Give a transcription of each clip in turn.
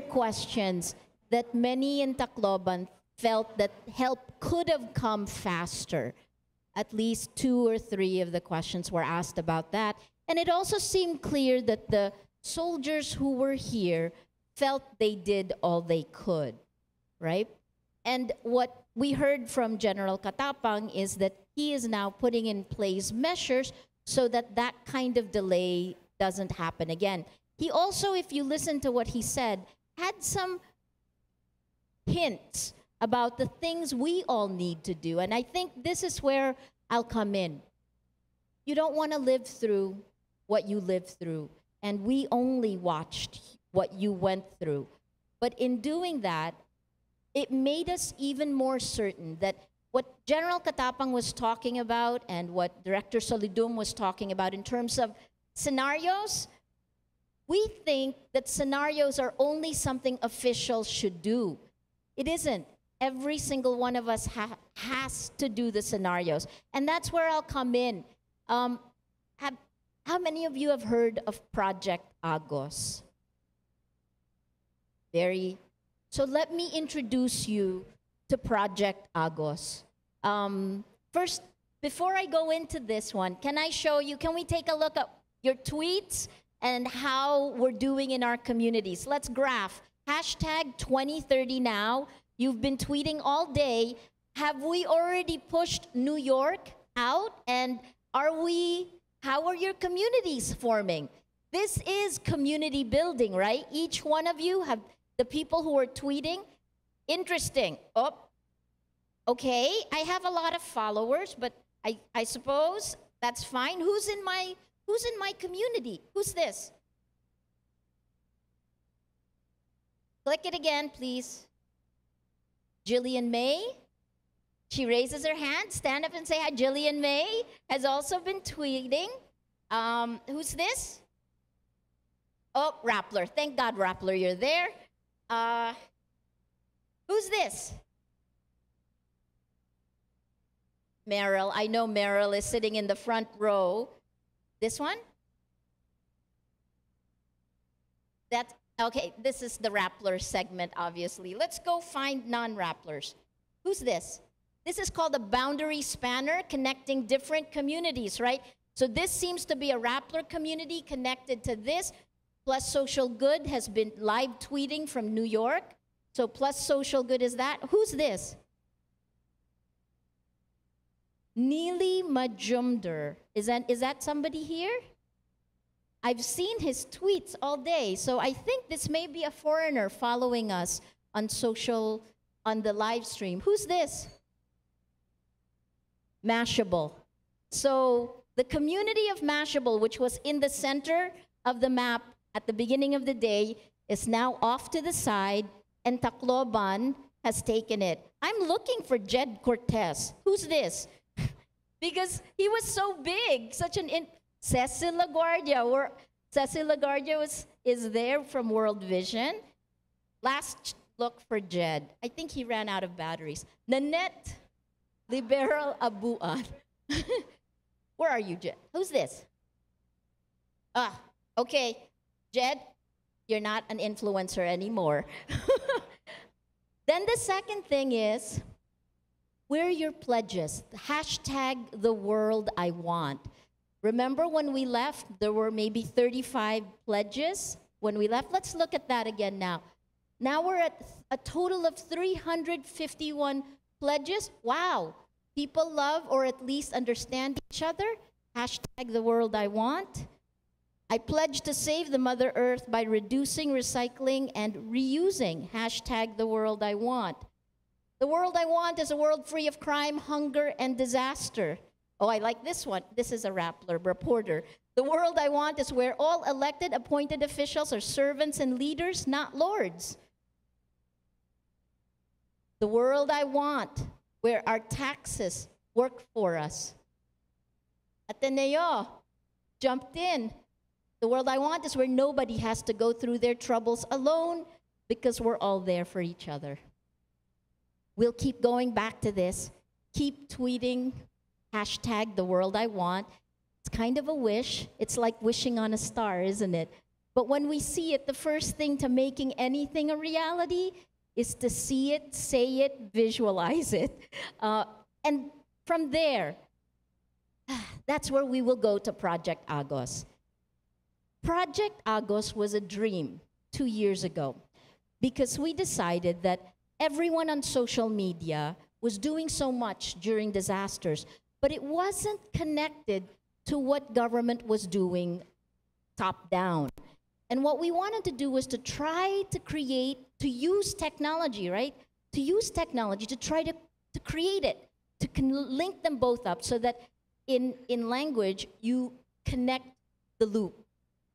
questions that many in Tacloban felt that help could have come faster. At least 2 or 3 of the questions were asked about that. And it also seemed clear that the soldiers who were here felt they did all they could, right? And what we heard from General Katapang is that he is now putting in place measures so that that kind of delay doesn't happen again. He also, if you listen to what he said, had some hints about the things we all need to do. And I think this is where I'll come in. You don't want to live through what you lived through. And we only watched what you went through. But in doing that, it made us even more certain that what General Katapang was talking about and what Director Solidum was talking about in terms of scenarios, we think that scenarios are only something officials should do. It isn't. Every single one of us has to do the scenarios. And that's where I'll come in. How many of you have heard of Project Agos? So let me introduce you to Project Agos. First, before I go into this one, can I show you, can we take a look at your tweets and how we're doing in our communities? Let's graph. Hashtag 2030 now. You've been tweeting all day. Have we already pushed New York out? And how are your communities forming? This is community building, right? Each one of you have the people who are tweeting. Interesting. Oh, okay. I have a lot of followers, but I suppose that's fine. Who's in my community? Who's this? Click it again, please. Jillian May. She raises her hand. Stand up and say hi. Jillian May has also been tweeting. Who's this? Oh, Rappler. Thank God, Rappler, you're there. Who's this? Meryl. I know Meryl is sitting in the front row. This one? That's okay. This is the Rappler segment, obviously. Let's go find non-Rapplers. Who's this? This is called a boundary spanner, connecting different communities, right? So this seems to be a Rappler community connected to this. Plus Social Good has been live tweeting from New York. So Plus Social Good is that. Who's this? Neely Majumder. Is that somebody here? I've seen his tweets all day, so I think this may be a foreigner following us on the live stream. Who's this? Mashable. So the community of Mashable, which was in the center of the map at the beginning of the day, is now off to the side, and Tacloban has taken it. I'm looking for Jed Cortez. Who's this? Because he was so big, such an Cecil LaGuardia. Cecil LaGuardia is there from World Vision. Last look for Jed. I think he ran out of batteries. Nanette Liberal Abuan. Where are you, Jed? Who's this? Okay. Jed, you're not an influencer anymore. Then the second thing is, where are your pledges? Hashtag the world I want. Remember when we left, there were maybe 35 pledges when we left? Let's look at that again now. Now we're at a total of 351 pledges. Wow. People love or at least understand each other. Hashtag the world I want. I pledge to save the Mother Earth by reducing, recycling, and reusing. Hashtag the world I want. The world I want is a world free of crime, hunger, and disaster. Oh, I like this one. This is a Rappler reporter. The world I want is where all elected, appointed officials are servants and leaders, not lords. The world I want, where our taxes work for us. Ateneo jumped in. The world I want is where nobody has to go through their troubles alone because we're all there for each other. We'll keep going back to this. Keep tweeting, hashtag the world I want. It's kind of a wish. It's like wishing on a star, isn't it? But when we see it, the first thing to making anything a reality is to see it, say it, visualize it. And from there, that's where we will go to Project Agos. Project Agos was a dream 2 years ago because we decided that everyone on social media was doing so much during disasters, but it wasn't connected to what government was doing top down. And what we wanted to do was to try to create, to use technology, right? To use technology to try to create it, to link them both up so that in language, you connect the loop.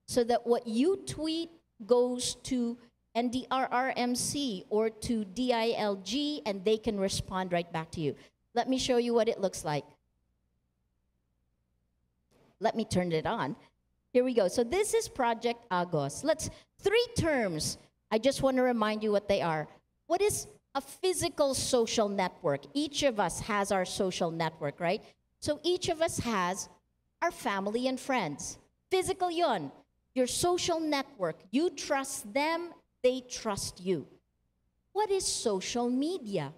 So that what you tweet goes to NDRRMC or to DILG and they can respond right back to you. Let me show you what it looks like. Let me turn it on. Here we go. So this is Project Agos. Three terms. I just want to remind you what they are. What is a physical social network? Each of us has our social network, right? So each of us has our family and friends. Physical yun. Your social network. You trust them, they trust you. What is social media?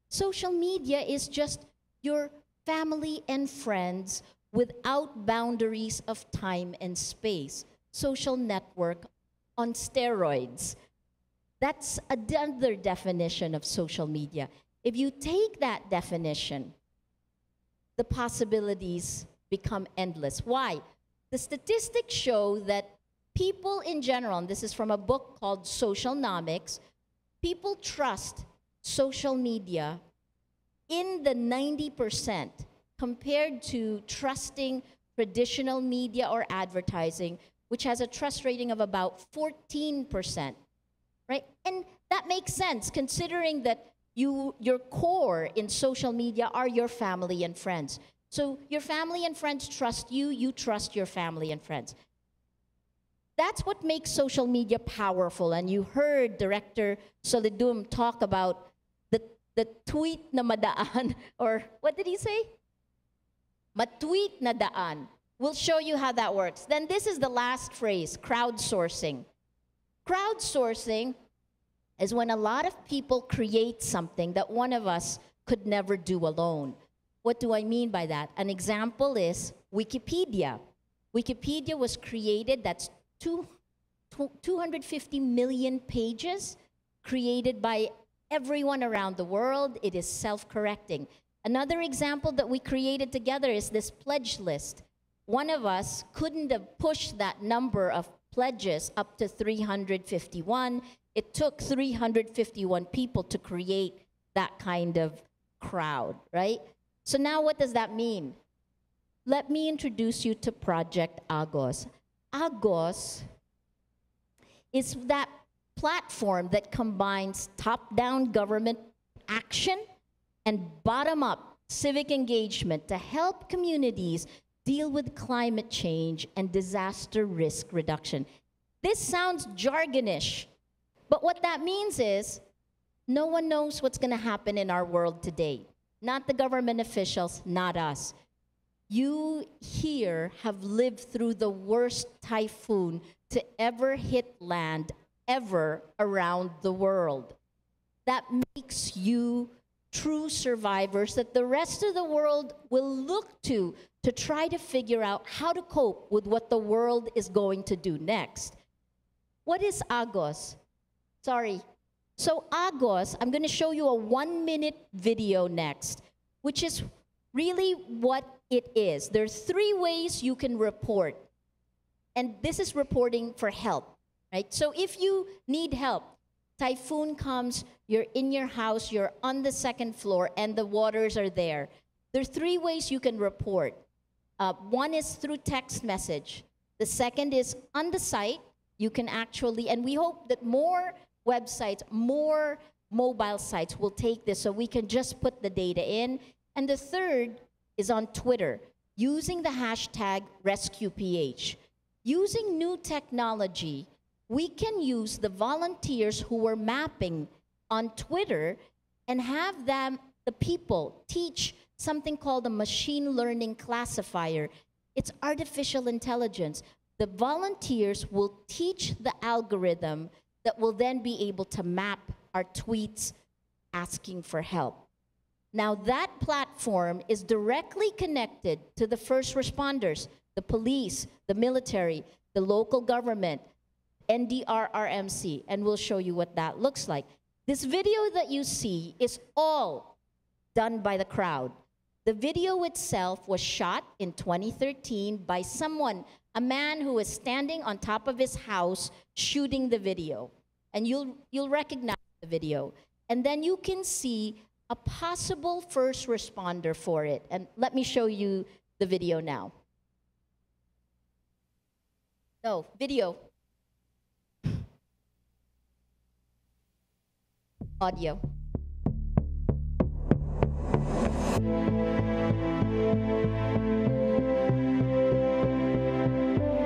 Social media is just your family and friends without boundaries of time and space. Social network on steroids. That's another definition of social media. If you take that definition, the possibilities become endless. Why? The statistics show that people in general, and this is from a book called Socialnomics, people trust social media in the 90% compared to trusting traditional media or advertising, which has a trust rating of about 14%, right? And that makes sense considering that your core in social media are your family and friends. So your family and friends trust you, you trust your family and friends. That's what makes social media powerful. And you heard Director Solidum talk about the tweet na madaan, or what did he say? Matweet na daan. We'll show you how that works. Then this is the last phrase, crowdsourcing. Crowdsourcing is when a lot of people create something that one of us could never do alone. What do I mean by that? An example is Wikipedia. Wikipedia was created, that's 250 million pages created by everyone around the world. It is self-correcting. Another example that we created together is this pledge list. One of us couldn't have pushed that number of pledges up to 351. It took 351 people to create that kind of crowd, right? So now what does that mean? Let me introduce you to Project Agos. Agos is that platform that combines top-down government action and bottom-up civic engagement to help communities deal with climate change and disaster risk reduction. This sounds jargonish, but what that means is no one knows what's going to happen in our world today. Not the government officials, not us. You here have lived through the worst typhoon to ever hit land ever around the world. That makes you true survivors that the rest of the world will look to try to figure out how to cope with what the world is going to do next. What is Agos? Sorry. So Agos, I'm going to show you a 1-minute video next, which is really what it is. There are 3 ways you can report. And this is reporting for help, right? So if you need help, typhoon comes, you're in your house, you're on the 2nd floor, and the waters are there. There are 3 ways you can report. One is through text message. The second is on the site. You can actually, and we hope that more websites, more mobile sites will take this so we can just put the data in. And the third is on Twitter, using the hashtag RescuePH. Using new technology, we can use the volunteers who were mapping on Twitter and have them, the people, teach something called a machine learning classifier. It's artificial intelligence. the volunteers will teach the algorithm that will then be able to map our tweets asking for help. Now, that platform is directly connected to the first responders, the police, the military, the local government, NDRRMC, and we'll show you what that looks like. This video that you see is all done by the crowd. The video itself was shot in 2013 by someone, a man who was standing on top of his house shooting the video. And you'll recognize the video. And then you can see a possible first responder for it. And let me show you the video now. No, video. Audio.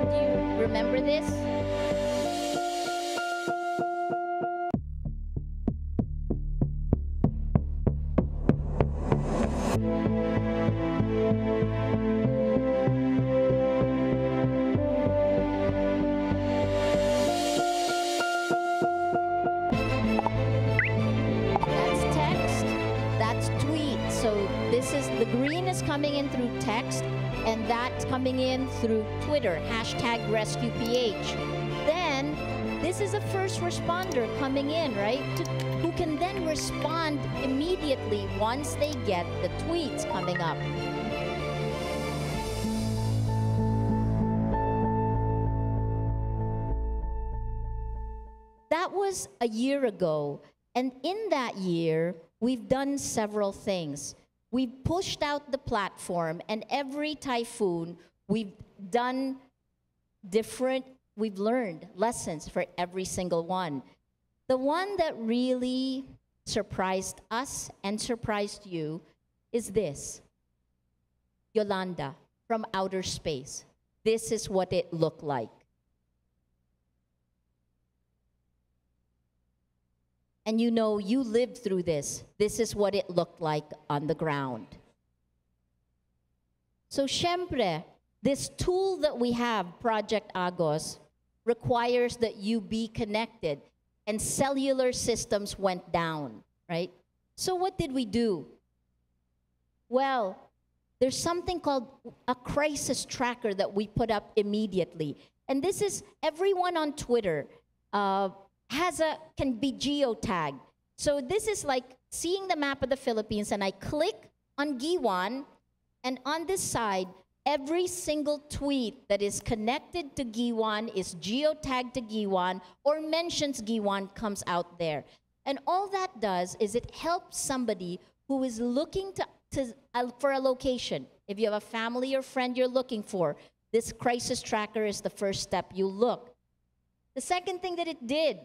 Do you remember this? The green is coming in through text, and that's coming in through Twitter, #RescuePH. Then, this is a first responder coming in, right? Who can then respond immediately once they get the tweets coming up. That was a year ago, and in that year, we've done several things. We've pushed out the platform, and every typhoon, we've done we've learned lessons for every single one. The one that really surprised us and surprised you is this. Yolanda, from outer space. This is what it looked like. And you know, you lived through this. This is what it looked like on the ground. So, syempre, this tool that we have, Project Agos, requires that you be connected. And cellular systems went down, right? So what did we do? Well, there's something called a crisis tracker that we put up immediately. And this is everyone on Twitter can be geotagged. So this is like seeing the map of the Philippines, and I click on Giwan, and on this side, every single tweet that is connected to Giwan is geotagged to Giwan or mentions Giwan comes out there. And all that does is it helps somebody who is looking for a location. If you have a family or friend you're looking for, this crisis tracker is the first step you look. The second thing that it did,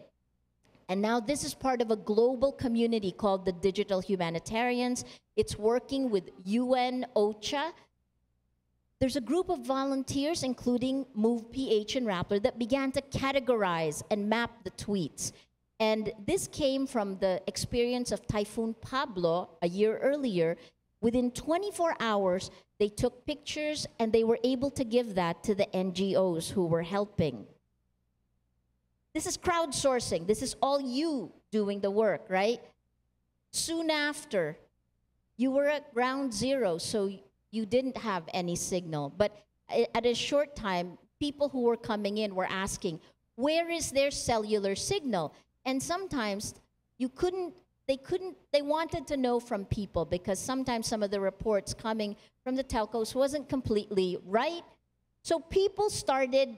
and now this is part of a global community called the Digital Humanitarians. It's working with UN, OCHA. There's a group of volunteers, including MovePH and Rappler, that began to categorize and map the tweets. And this came from the experience of Typhoon Pablo a year earlier. Within 24 hours, they took pictures and they were able to give that to the NGOs who were helping. This is crowdsourcing. This is all you doing the work, right? Soon after, you were at ground zero, so you didn't have any signal. But at a short time, people who were coming in were asking, where is their cellular signal? And sometimes they wanted to know from people, because sometimes some of the reports coming from the telcos wasn't completely right. So people started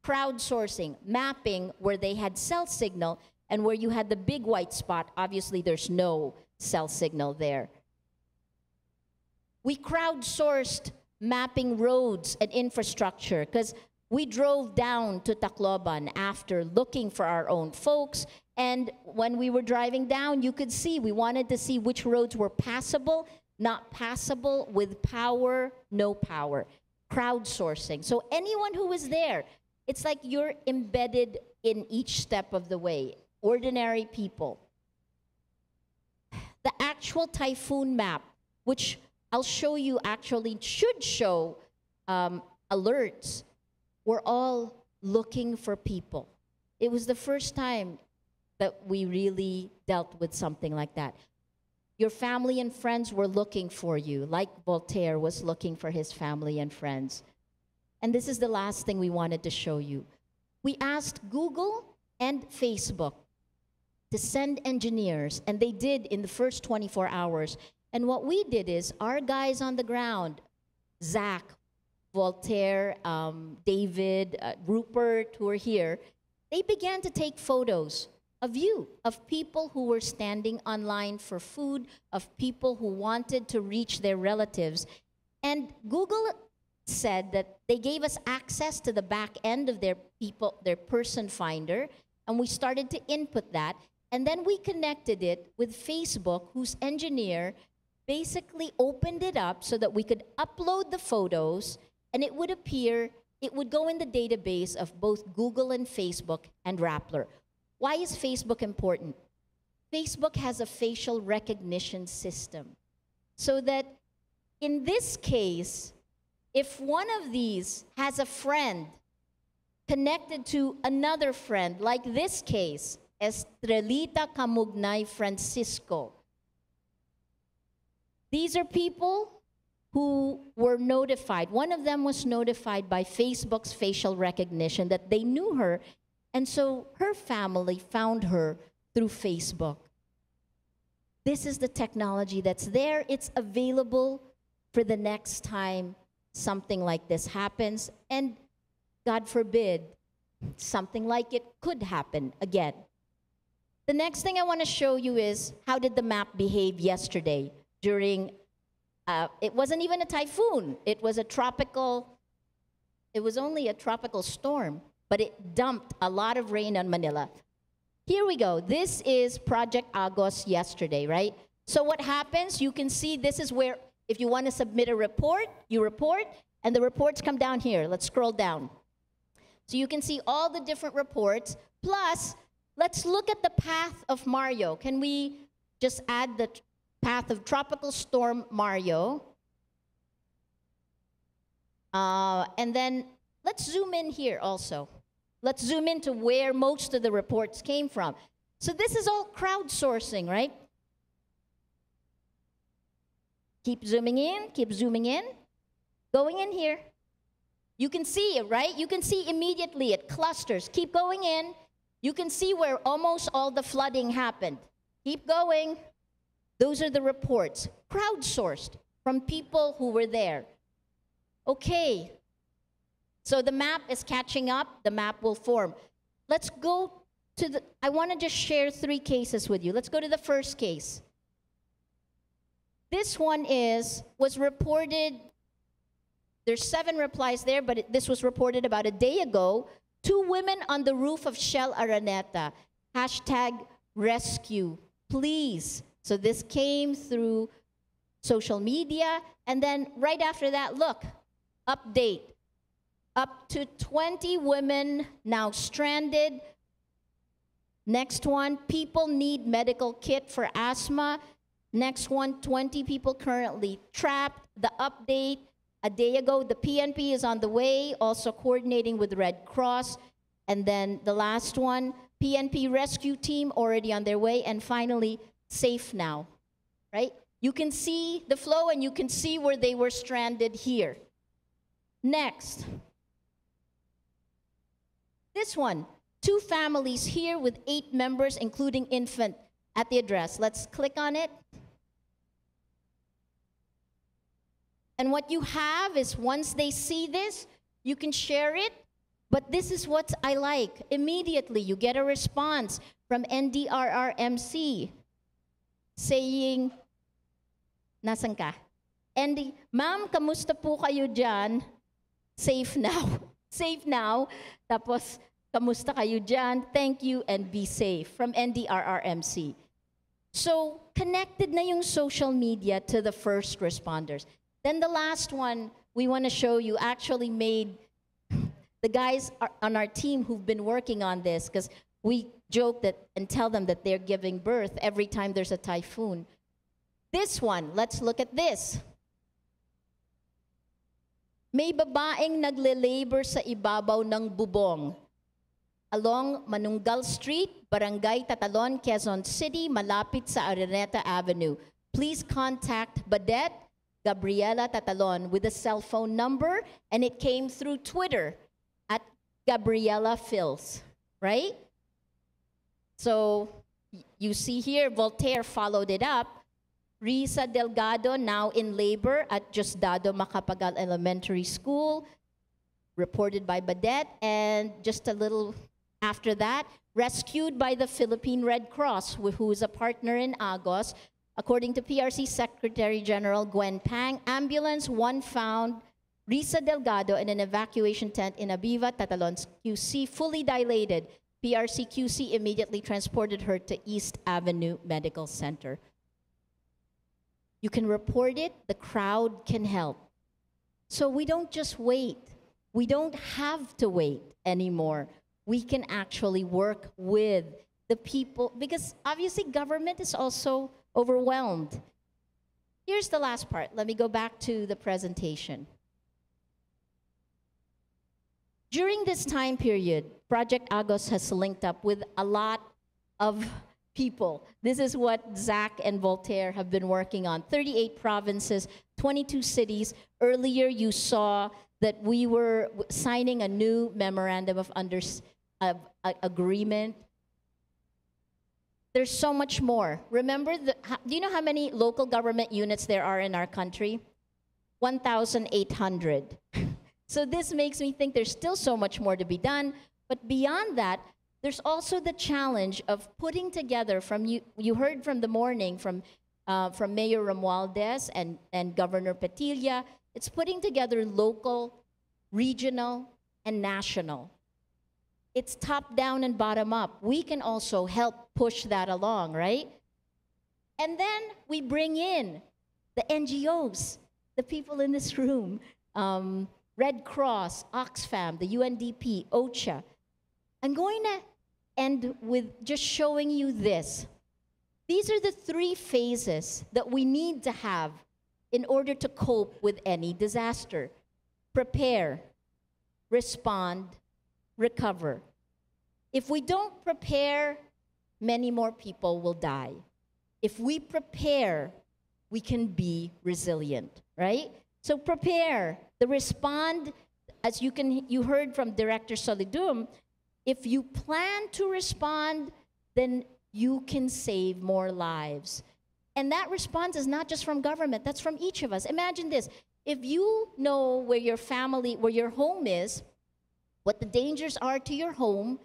crowdsourcing, mapping where they had cell signal, and where you had the big white spot, obviously there's no cell signal there. We crowdsourced mapping roads and infrastructure, because we drove down to Tacloban after looking for our own folks, and when we were driving down, you could see, we wanted to see which roads were passable, not passable, with power, no power. Crowdsourcing. So anyone who was there, it's like you're embedded in each step of the way. Ordinary people. The actual typhoon map, which I'll show you, actually should show alerts. were all looking for people. It was the first time that we really dealt with something like that. Your family and friends were looking for you, like Voltaire was looking for his family and friends. And this is the last thing we wanted to show you. We asked Google and Facebook to send engineers, and they did in the first 24 hours. And what we did is, our guys on the ground, Zach, Voltaire, David, Rupert, who are here, they began to take photos of you, of people who were standing online for food, of people who wanted to reach their relatives. And Google said that they gave us access to the back end of their person finder, and we started to input that. And then we connected it with Facebook, whose engineer basically opened it up so that we could upload the photos, and it would appear, it would go in the database of both Google and Facebook and Rappler. Why is Facebook important? Facebook has a facial recognition system, so that in this case, if one of these has a friend connected to another friend, like this case, Estrelita Camugnay Francisco. These are people who were notified. One of them was notified by Facebook's facial recognition that they knew her, and so her family found her through Facebook. This is the technology that's there. It's available for the next time something like this happens, and God forbid, something like it could happen again. The next thing I want to show you is, how did the map behave yesterday during, it wasn't even a typhoon. It was only a tropical storm, but it dumped a lot of rain on Manila. Here we go. This is Project Agos yesterday, right? So what happens, you can see this is where, if you want to submit a report, you report, and the reports come down here. Let's scroll down. So you can see all the different reports, plus, let's look at the path of Mario. Can we just add the path of Tropical Storm Mario? And then let's zoom in here also. Let's zoom into where most of the reports came from. So this is all crowdsourcing, right? Keep zooming in, keep zooming in. Going in here. You can see it, right? You can see immediately it clusters. Keep going in. You can see where almost all the flooding happened. Keep going. Those are the reports, crowdsourced from people who were there. Okay, so the map is catching up. The map will form. Let's go to I want to just share 3 cases with you. Let's go to the first case. This one was reported, there's 7 replies there, but this was reported about a day ago. 2 women on the roof of Shell Araneta. #rescue, please. So this came through social media. And then right after that, look, update. Up to 20 women now stranded. Next one, people need medical kit for asthma. Next one, 20 people currently trapped. The update, a day ago, the PNP is on the way, also coordinating with the Red Cross. And then the last one, PNP rescue team already on their way. And finally, safe now, right? You can see the flow and you can see where they were stranded here. Next. This one, 2 families here with 8 members, including infant, at the address. Let's click on it. And what you have is, once they see this, you can share it. But this is what I like. Immediately, you get a response from NDRRMC saying, nasan ka? Ma'am, kamusta po kayo dyan? Safe now. Safe now. Tapos, kamusta kayo dyan? Thank you and be safe. From NDRRMC. So, connected na yung social media to the first responders. Then the last one we want to show you actually made the guys on our team who've been working on this, because we joke that and tell them that they're giving birth every time there's a typhoon. This one, let's look at this. May babaeng nagle-labor sa ibabaw ng bubong along Manunggal Street, Barangay Tatalon, Quezon City, malapit sa Araneta Avenue. Please contact Badet Gabriela Tatalon with a cell phone number, and it came through Twitter at Gabriela Fils, right? So you see here, Voltaire followed it up. Ressa Delgado, now in labor at Diosdado Macapagal Elementary School, reported by Badet, and just a little after that, rescued by the Philippine Red Cross, who is a partner in Agos. According to PRC Secretary General Gwen Pang, ambulance 1 found Ressa Delgado in an evacuation tent in Aviva, Tatalon QC, fully dilated. PRC QC immediately transported her to East Avenue Medical Center. You can report it, the crowd can help. So we don't just wait. We don't have to wait anymore. We can actually work with the people, because obviously government is also overwhelmed. Here's the last part. Let me go back to the presentation. During this time period, Project Agos has linked up with a lot of people. This is what Zach and Voltaire have been working on. 38 provinces, 22 cities. Earlier, you saw that we were signing a new memorandum of agreement. There's so much more. Remember, do you know how many local government units there are in our country? 1,800. So this makes me think there's still so much more to be done. But beyond that, there's also the challenge of putting together, you heard from the morning from Mayor Romualdez and Governor Petilla, it's putting together local, regional, and national. It's top down and bottom up. We can also help push that along, right? And then we bring in the NGOs, the people in this room, Red Cross, Oxfam, the UNDP, OCHA. I'm going to end with just showing you this. These are the 3 phases that we need to have in order to cope with any disaster. Prepare, respond, recover. If we don't prepare, many more people will die. If we prepare, we can be resilient, right? So prepare. The respond, as you heard from Director Solidum, if you plan to respond, then you can save more lives. And that response is not just from government, that's from each of us. Imagine this, if you know where your family, where your home is, what the dangers are to your home,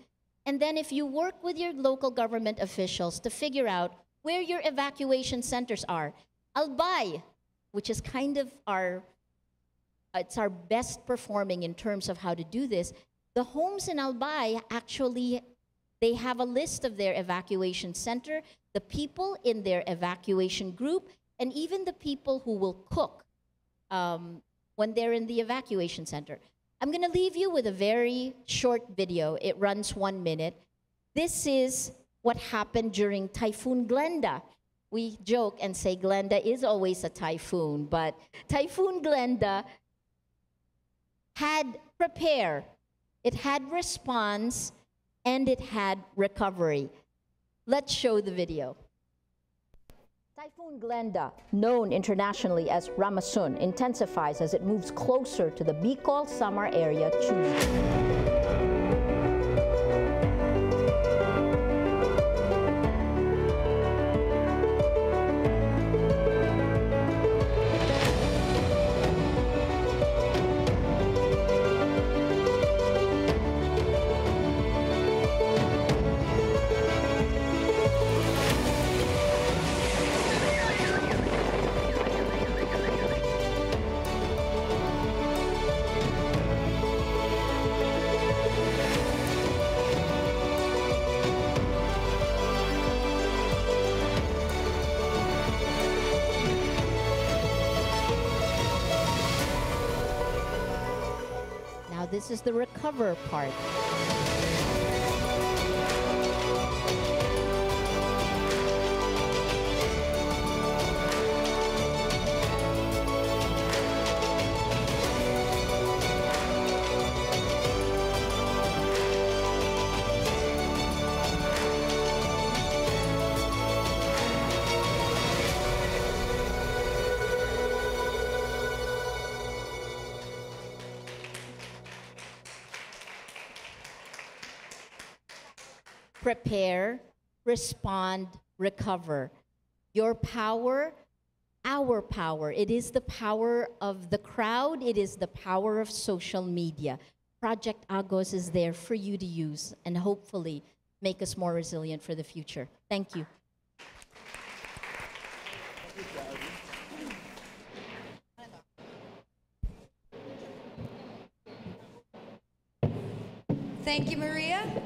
and then if you work with your local government officials to figure out where your evacuation centers are. Albay, which is kind of it's our best performing in terms of how to do this. The homes in Albay, actually, they have a list of their evacuation center, the people in their evacuation group, and even the people who will cook when they're in the evacuation center. I'm going to leave you with a very short video. It runs 1 minute. This is what happened during Typhoon Glenda. We joke and say Glenda is always a typhoon, but Typhoon Glenda had prepare, it had response, and it had recovery. Let's show the video. Typhoon Glenda, known internationally as Ramasun, intensifies as it moves closer to the Bicol Samar area Tuesday. This is the recover part. prepare, respond, recover. Your power, our power. It is the power of the crowd. It is the power of social media. Project Agos is there for you to use and hopefully make us more resilient for the future. Thank you. Thank you, Maria.